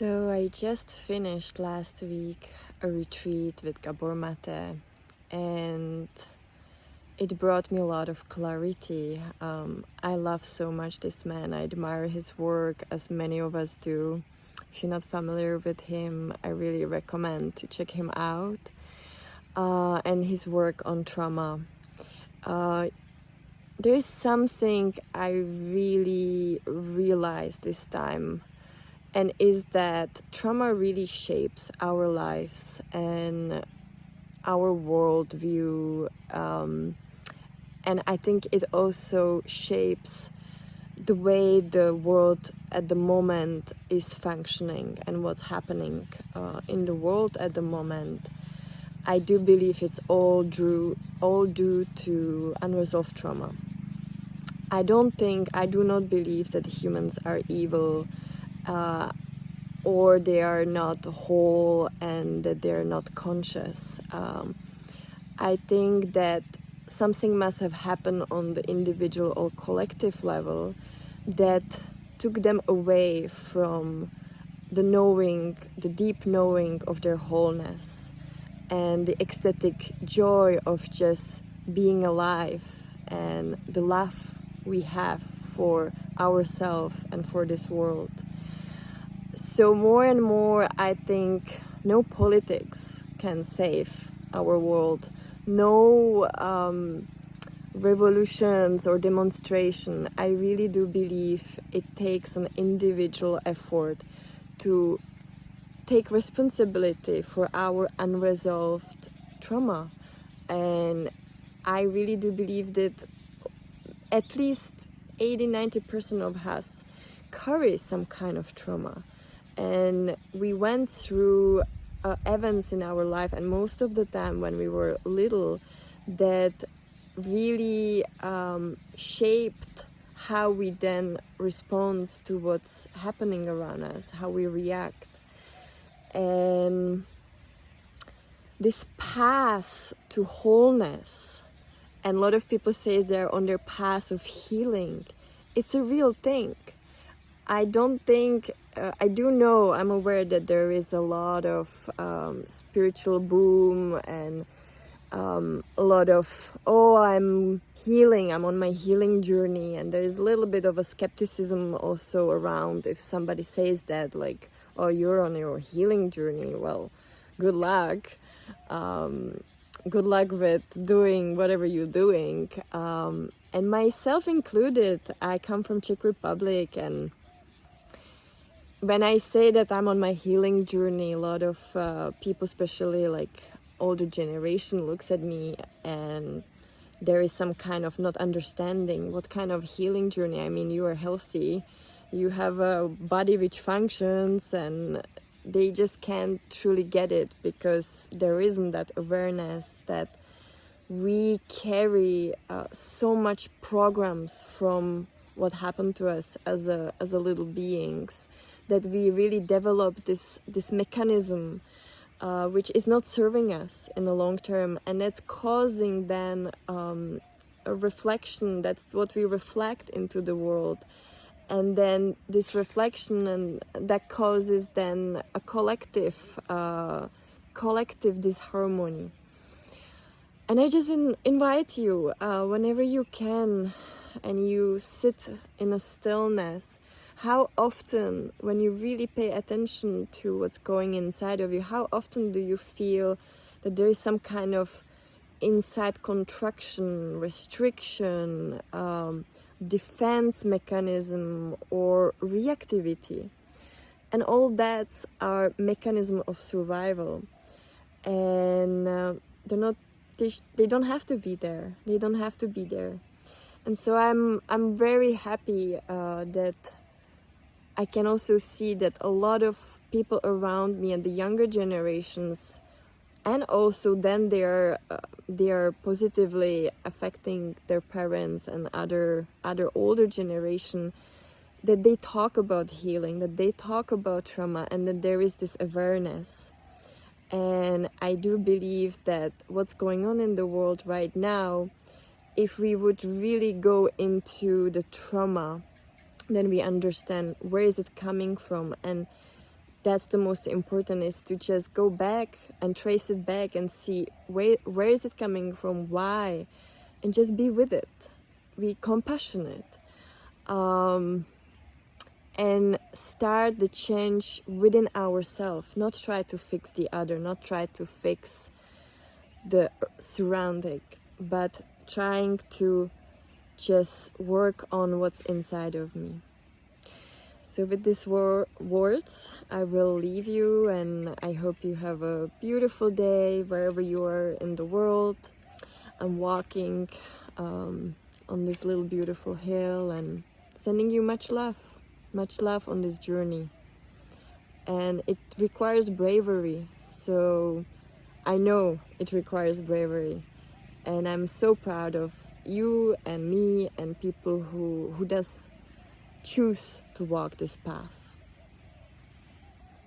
So I just finished last week a retreat with Gabor Mate, and it brought me a lot of clarity. I love so much this man. I admire his work, as many of us do. If you're not familiar with him, I really recommend to check him out and his work on trauma. There is something I really realized this time, and is that trauma really shapes our lives and our worldview, and I think it also shapes the way the world at the moment is functioning and what's happening in the world at the moment. I do believe it's all due to unresolved trauma. I do not believe that humans are evil, or they are not whole and that they're not conscious. I think that something must have happened on the individual or collective level that took them away from the deep knowing of their wholeness and the ecstatic joy of just being alive and the love we have for ourselves and for this world. So more and more, I think no politics can save our world. No revolutions or demonstration. I really do believe it takes an individual effort to take responsibility for our unresolved trauma. And I really do believe that at least 80-90% of us carry some kind of trauma. And we went through events in our life, and most of the time when we were little, that really shaped how we then respond to what's happening around us, how we react. And this path to wholeness, and a lot of people say they're on their path of healing, it's a real thing. I don't think, I'm aware that there is a lot of spiritual boom and a lot of, I'm healing, I'm on my healing journey. And there is a little bit of a skepticism also around if somebody says that, like, oh, you're on your healing journey. Well, good luck. Good luck with doing whatever you're doing. And myself included, I come from Czech Republic, and when I say that I'm on my healing journey, a lot of people, especially like older generation, looks at me and there is some kind of not understanding what kind of healing journey. I mean, you are healthy, you have a body which functions, and they just can't truly get it because there isn't that awareness that we carry so much programs from what happened to us as a little beings, that we really develop this mechanism which is not serving us in the long term, and that's causing then a reflection. That's what we reflect into the world, and then this reflection, and that causes then a collective disharmony. And I just invite you, whenever you can, and you sit in a stillness, how often, when you really pay attention to what's going inside of you, how often do you feel that there is some kind of inside contraction, restriction, defense mechanism, or reactivity? And all that's our mechanism of survival. And they don't have to be there. They don't have to be there. And so I'm very happy that I can also see that a lot of people around me and the younger generations, and also then they are positively affecting their parents and other older generation, that they talk about healing, that they talk about trauma, and that there is this awareness. And I do believe that what's going on in the world right now, if we would really go into the trauma, then we understand where is it coming from. And that's the most important, is to just go back and trace it back and see where is it coming from, why, and just be with it, be compassionate, and start the change within ourselves. Not try to fix the other, not try to fix the surrounding, but trying to just work on what's inside of me. So with these words, I will leave you, and I hope you have a beautiful day wherever you are in the world. I'm walking on this little beautiful hill and sending you much love on this journey. And it requires bravery, so I know it requires bravery, and I'm so proud of you and me and people who does choose to walk this path.